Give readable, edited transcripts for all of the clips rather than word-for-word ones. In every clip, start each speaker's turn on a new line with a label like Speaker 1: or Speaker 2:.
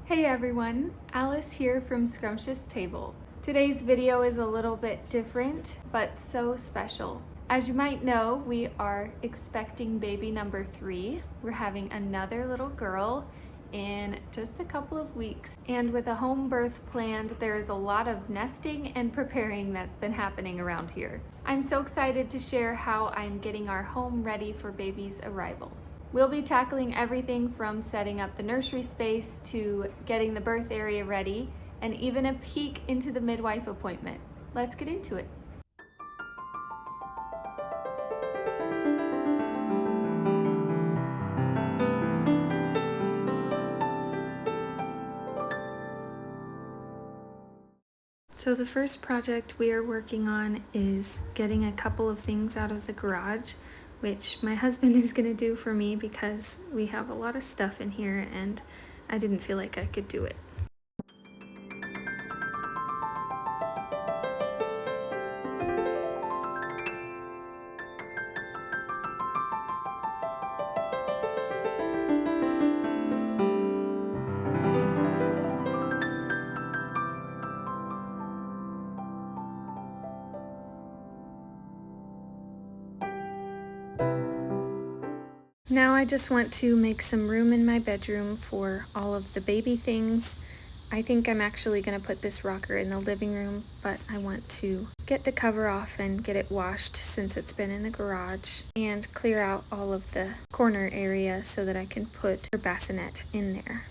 Speaker 1: Hey everyone, Alice here from Scrumptious Table. Today's video is a little bit different, but so special. As you might know, we are expecting baby number 3. We're having another little girl in just a couple of weeks. And with a home birth planned, there's a lot of nesting and preparing that's been happening around here. I'm so excited to share how I'm getting our home ready for baby's arrival. We'll be tackling everything from setting up the nursery space to getting the birth area ready and even a peek into the midwife appointment. Let's get into it. So the first project we are working on is getting a couple of things out of the garage, which my husband is going to do for me because we have a lot of stuff in here and I didn't feel like I could do it. Now I just want to make some room in my bedroom for all of the baby things. I think I'm actually going to put this rocker in the living room, but I want to get the cover off and get it washed since it's been in the garage, and clear out all of the corner area so that I can put her bassinet in there.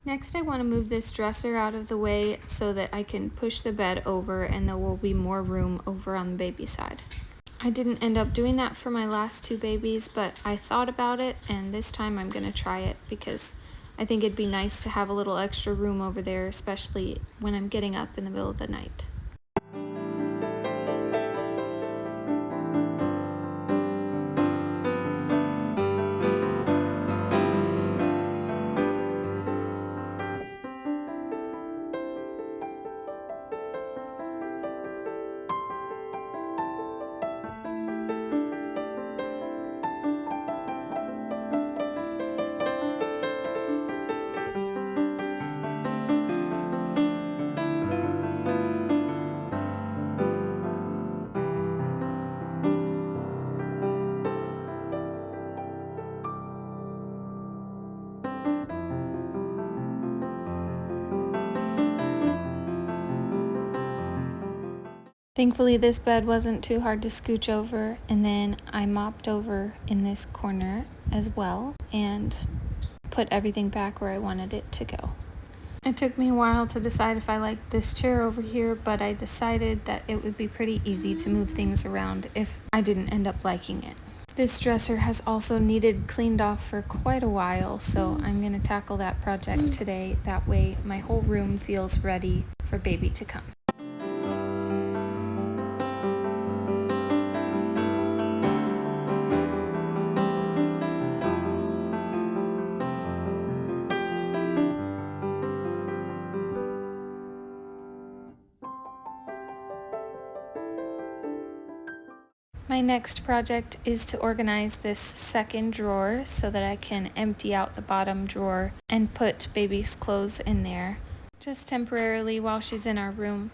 Speaker 1: Next, I want to move this dresser out of the way so that I can push the bed over and there will be more room over on the baby side. I didn't end up doing that for my last 2 babies, but I thought about it and this time I'm going to try it because I think it'd be nice to have a little extra room over there, especially when I'm getting up in the middle of the night. Thankfully, this bed wasn't too hard to scooch over, and then I mopped over in this corner as well and put everything back where I wanted it to go. It took me a while to decide if I liked this chair over here, but I decided that it would be pretty easy to move things around if I didn't end up liking it. This dresser has also needed cleaned off for quite a while, so I'm going to tackle that project today. That way my whole room feels ready for baby to come. My next project is to organize this second drawer so that I can empty out the bottom drawer and put baby's clothes in there, just temporarily while she's in our room.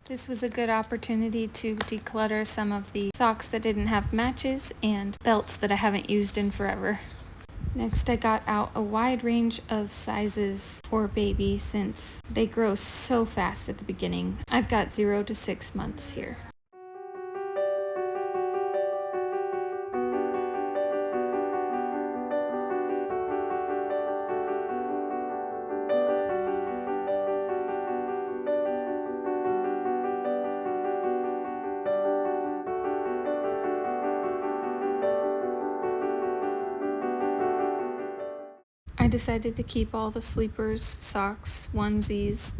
Speaker 1: This was a good opportunity to declutter some of the socks that didn't have matches and belts that I haven't used in forever. Next, I got out a wide range of sizes for baby since they grow so fast at the beginning. I've got 0 to 6 months here. I decided to keep all the sleepers, socks, onesies,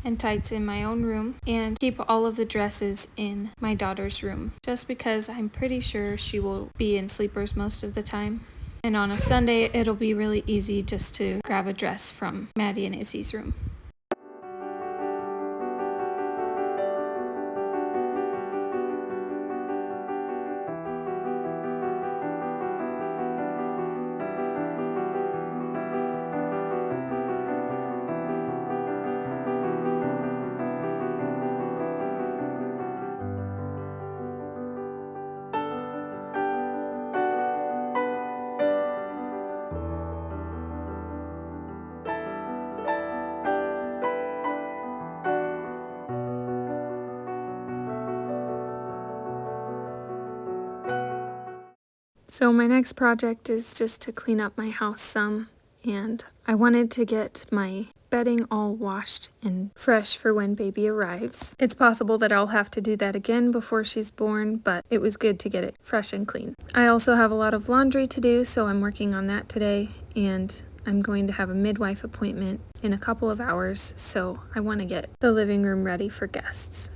Speaker 1: and tights in my own room and keep all of the dresses in my daughter's room, just because I'm pretty sure she will be in sleepers most of the time. And on a Sunday, it'll be really easy just to grab a dress from Maddie and Izzy's room. So my next project is just to clean up my house some, and I wanted to get my bedding all washed and fresh for when baby arrives. It's possible that I'll have to do that again before she's born, but it was good to get it fresh and clean. I also have a lot of laundry to do, so I'm working on that today, and I'm going to have a midwife appointment in a couple of hours, so I want to get the living room ready for guests.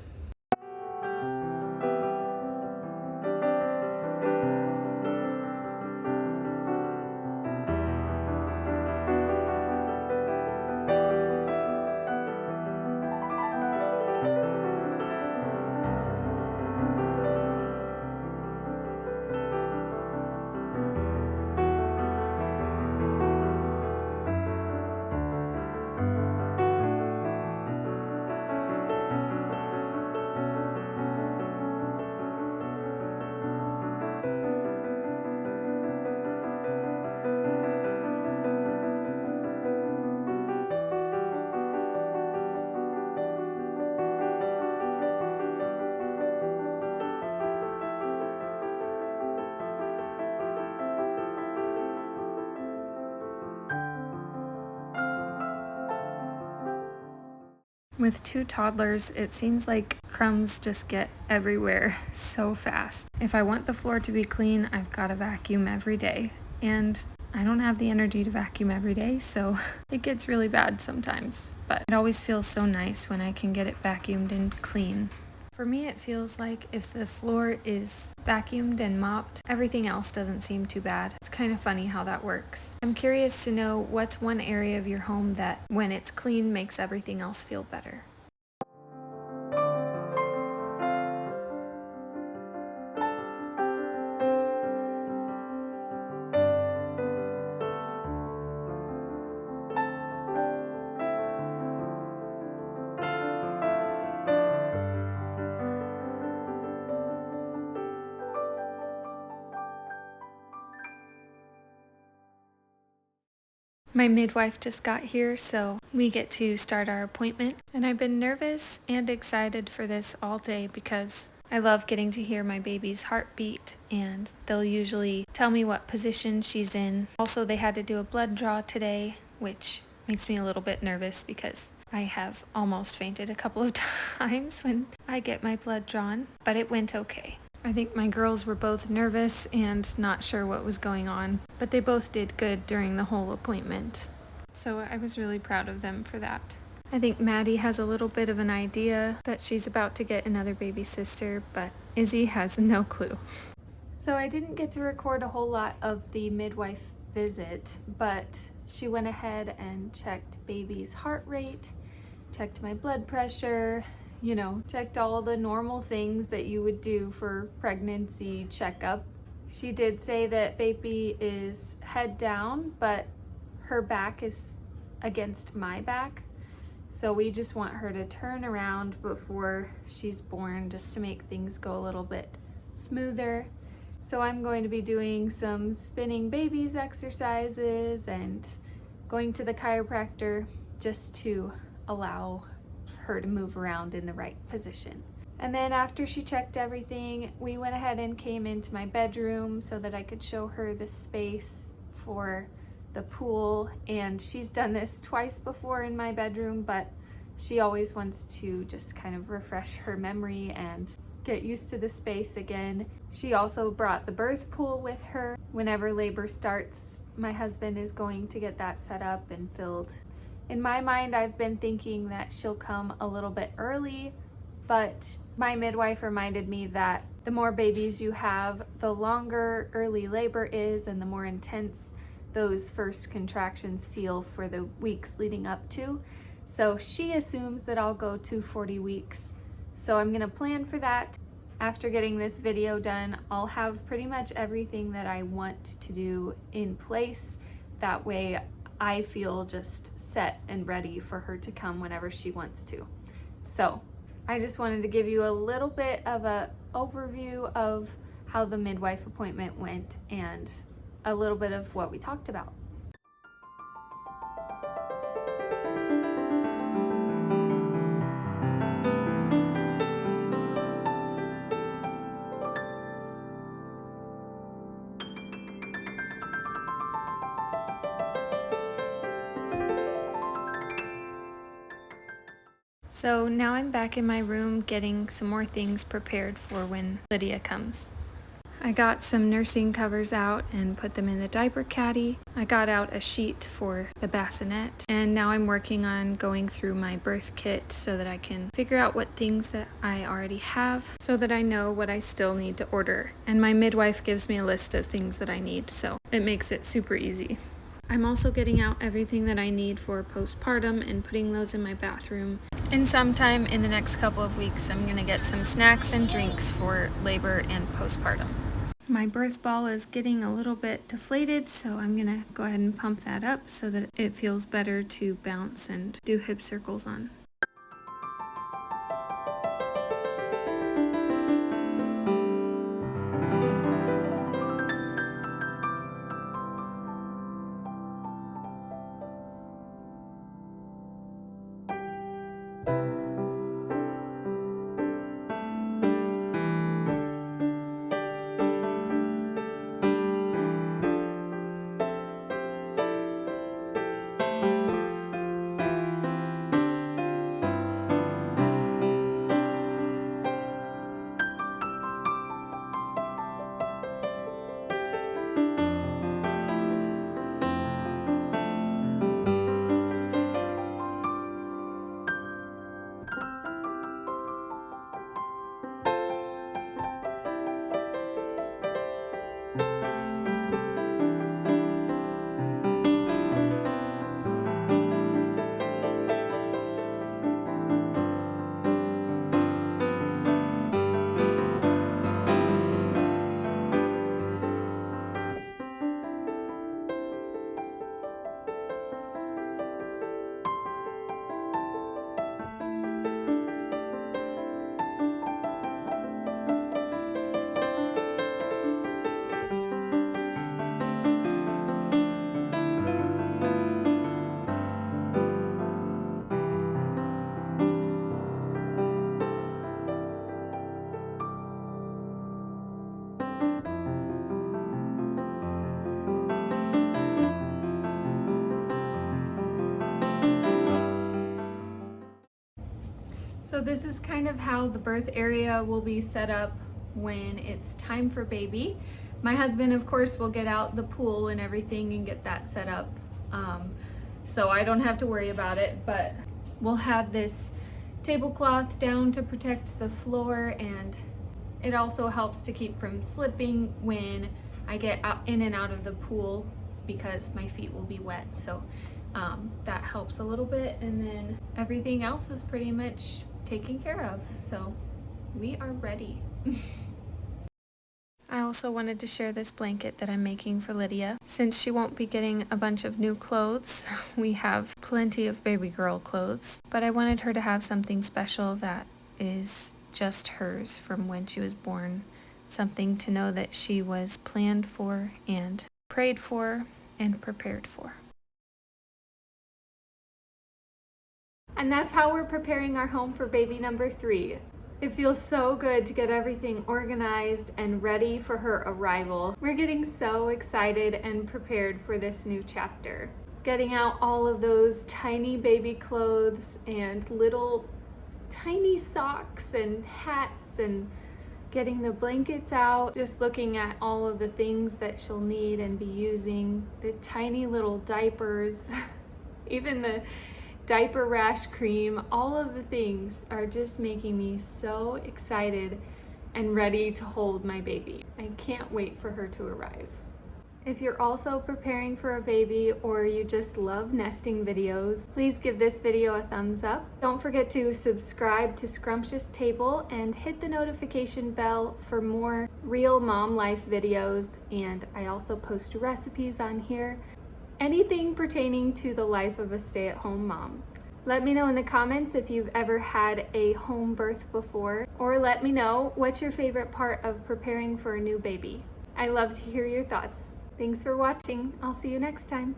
Speaker 1: With 2 toddlers, it seems like crumbs just get everywhere so fast. If I want the floor to be clean, I've got to vacuum every day. And I don't have the energy to vacuum every day, so it gets really bad sometimes. But it always feels so nice when I can get it vacuumed and clean. For me, it feels like if the floor is vacuumed and mopped, everything else doesn't seem too bad. It's kind of funny how that works. I'm curious to know what's one area of your home that, when it's clean, makes everything else feel better. My midwife just got here, so we get to start our appointment. And I've been nervous and excited for this all day because I love getting to hear my baby's heartbeat, and they'll usually tell me what position she's in. Also, they had to do a blood draw today, which makes me a little bit nervous because I have almost fainted a couple of times when I get my blood drawn, but it went okay. I think my girls were both nervous and not sure what was going on, but they both did good during the whole appointment. So I was really proud of them for that. I think Maddie has a little bit of an idea that she's about to get another baby sister, but Izzy has no clue. So I didn't get to record a whole lot of the midwife visit, but she went ahead and checked baby's heart rate, checked my blood pressure, checked all the normal things that you would do for pregnancy checkup. She did say that baby is head down, but her back is against my back. So we just want her to turn around before she's born just to make things go a little bit smoother. So I'm going to be doing some spinning babies exercises and going to the chiropractor just to allow her to move around in the right position. And then after she checked everything, we went ahead and came into my bedroom so that I could show her the space for the pool. And she's done this twice before in my bedroom, but she always wants to just kind of refresh her memory and get used to the space again. She also brought the birth pool with her. Whenever labor starts, my husband is going to get that set up and filled. In my mind, I've been thinking that she'll come a little bit early, but my midwife reminded me that the more babies you have, the longer early labor is and the more intense those first contractions feel for the weeks leading up to. So she assumes that I'll go to 40 weeks. So I'm gonna plan for that. After getting this video done, I'll have pretty much everything that I want to do in place. That way I feel just set and ready for her to come whenever she wants to. So I just wanted to give you a little bit of an overview of how the midwife appointment went and a little bit of what we talked about. So now I'm back in my room getting some more things prepared for when Lydia comes. I got some nursing covers out and put them in the diaper caddy. I got out a sheet for the bassinet, and now I'm working on going through my birth kit so that I can figure out what things that I already have so that I know what I still need to order. And my midwife gives me a list of things that I need, so it makes it super easy. I'm also getting out everything that I need for postpartum and putting those in my bathroom. And sometime in the next couple of weeks, I'm gonna get some snacks and drinks for labor and postpartum. My birth ball is getting a little bit deflated, so I'm gonna go ahead and pump that up so that it feels better to bounce and do hip circles on. So this is kind of how the birth area will be set up when it's time for baby. My husband, of course, will get out the pool and everything and get that set up. So I don't have to worry about it, but we'll have this tablecloth down to protect the floor, and it also helps to keep from slipping when I get out, in and out of the pool, because my feet will be wet. So that helps a little bit, and then everything else is pretty much taken care of. So we are ready. I also wanted to share this blanket that I'm making for Lydia. Since she won't be getting a bunch of new clothes, we have plenty of baby girl clothes, but I wanted her to have something special that is just hers from when she was born. Something to know that she was planned for and prayed for and prepared for. And that's how we're preparing our home for baby number 3. It feels so good to get everything organized and ready for her arrival. We're getting so excited and prepared for this new chapter. Getting out all of those tiny baby clothes and little tiny socks and hats and getting the blankets out, just looking at all of the things that she'll need and be using, the tiny little diapers, even the diaper rash cream, all of the things are just making me so excited and ready to hold my baby. I can't wait for her to arrive. If you're also preparing for a baby or you just love nesting videos, please give this video a thumbs up. Don't forget to subscribe to Scrumptious Table and hit the notification bell for more real mom life videos. And I also post recipes on here. Anything pertaining to the life of a stay-at-home mom. Let me know in the comments if you've ever had a home birth before, or let me know what's your favorite part of preparing for a new baby. I love to hear your thoughts. Thanks for watching. I'll see you next time.